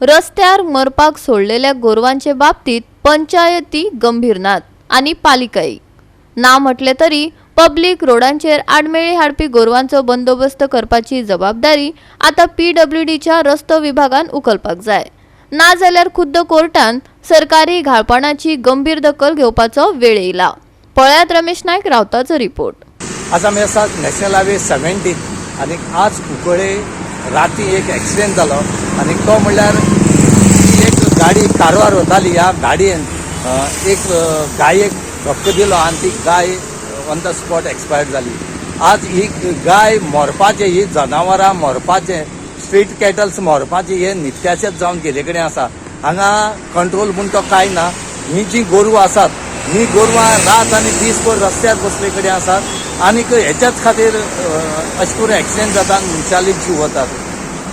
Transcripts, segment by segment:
रस्त्यार मरपाक सोडलेल्या गोरवांचे बाबतीत पंचायती गंभीर नात आणि पालिकाई ना म्हटले तरी पब्लिक रोडांचेर आडमेळी हाडपी गोरवांचो बंदोबस्त करपाची जबाबदारी आता PWDच्या रस्तो विभागान उखलपाक जाय, ना जाल्यार खुद्द कोर्टान सरकारी घाळपणाची गंभीर दखल घेवपाचो वेळ येयला। पळयात रमेश नायक रावताचो रिपोर्ट। आज आमी आसात नॅशनल हायवे 17 आनी आज कुंकळे राती एक एक्सिडेंट जालो आनी तो म्हणल्यार एक गाडी कारवार वताली, ह्या गाडयेन एक गायेक धक्को दिलो आनी ती guy on the spot expired जाली। आज ही गाय मरपाचें, ही जनावरां मरपाचें, स्ट्रीट कॅटल्स मरपाचें हे नित्याचेच जावन गेले कडेन आसा। हांगा कंट्रोल म्हूण तो कांय ना। ही जी गोरवां आसात, ही गोरवां रात आनी दीसभर रस्त्यार बसले कडेन आसात आनी हेच्याच खातीर अशें करून एक्सिडेंट जाता, मनशाली जीव वतात।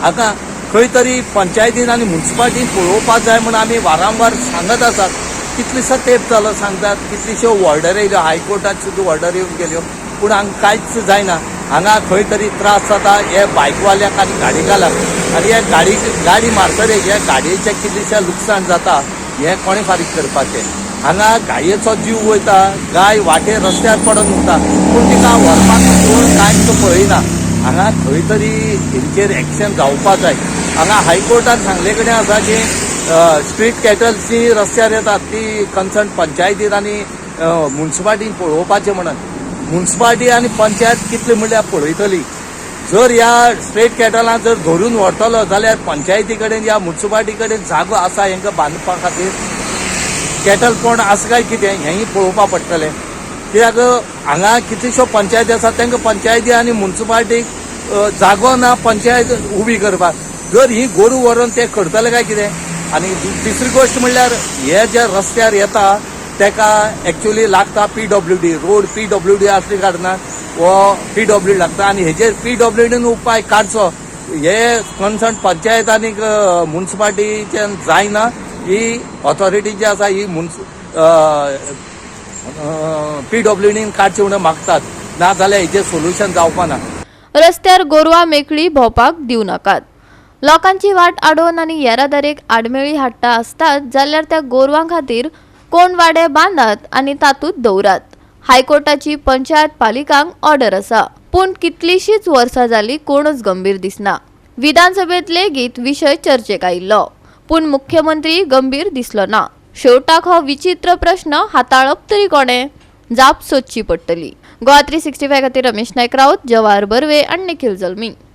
हाका खंय तरी पंचायतीन आनी म्युन्सिपाल्टीन पळोवपाक जाय म्हूण आमी वारंवार सांगत आसात। कितलीसो तेंप जालो सांगतात, कितल्योश्यो ऑर्डर येयल्यो, हायकोर्टात सुद्दां ऑर्डर येवन गेल्यो, पूण हांगा कांयच जायना। हांगा खंय तरी त्रास जाता हे बायकवाल्याक आनी गाडीकारांक, आनी हे गाडी मारतले हे गाडयेचें कितलेशें लुकसाण जाता हें कोणें फारीक करपाचें। हांगा गायेचो जीव वयता, गाय वाटेर रस्त्यार पडून उरता, पूण तिका व्हरपाक कोण कांयच पळयना। हांगा खंय तरी हेंचेर एक्शन जावपाक जाय। हांगा हायकोर्टान सांगले कडेन आसा की स्ट्रीट कॅटल्स जी रस्त्यार येतात ती कन्सर्न पंचायतीन आनी म्युन्सिपाल्टीन पळोवपाचें म्हणून। म्युन्सिपाल्टी आनी पंचायत कितले म्हणल्यार पळयतली। जर ह्या स्ट्रीट कॅटलांक जर धरून व्हरतलो जाल्यार पंचायती कडेन या म्युन्सिपाल्टी कडेन जागो आसा हेंकां बांदपा खातीर, कॅटल पोंड आसा काय कितें हेंय पळोवपाक पडटलें। कित्याक हांगा कितल्योश्यो पंचायती आसात तांकां पंचायती आनी म्युन्सिपाल्टीक जागो ना पंचायत उबी करपाक। जर ही गोरू व्हरून ते करतले काय कितें। आनी तिसरी गोश्ट म्हणल्यार हे जे रस्त्यार येता तेका एक्चुअली लागता PWD, रोड PWD आसल्या कारणान हो PWD लागता आनी हेजेर PWDन उपाय काडचो हे कन्सर्न पंचायत आनी म्युन्सिपाल्टीच्यान जायना। ही ऑथॉरिटी जी आसा ही PWDन काडचें म्हणून मागतात, ना जाल्यार हेजेर सोल्युशन जावपाक ना। रस्त्यार गोरवां मेकळी भोंवपाक दिव नाकात। लोकांची वाट आडोवन आनी येरादारेक आडमेळी हाडटा आसतात जाल्यार त्या गोरवां खातीर कोण वाडे बांदात आनी तातूंत दवरात। हायकोर्टाची पंचायत पालिकांक ऑर्डर आसा, पूण कितलीशींच वर्सां जालीं कोणूच गंभीर दिसना। विधानसभेत लेगीत विशय चर्चेक आयिल्लो, पूण मुख्यमंत्री गंभीर दिसलो ना। शेवटाक हो विचित्र प्रश्न हाताळप तरी कोणें? जाप सोदची पडटली। गोवा 365 खातीर रमेश नायक राऊत, जवाहर बर्वे आनी निखिल जल्मी।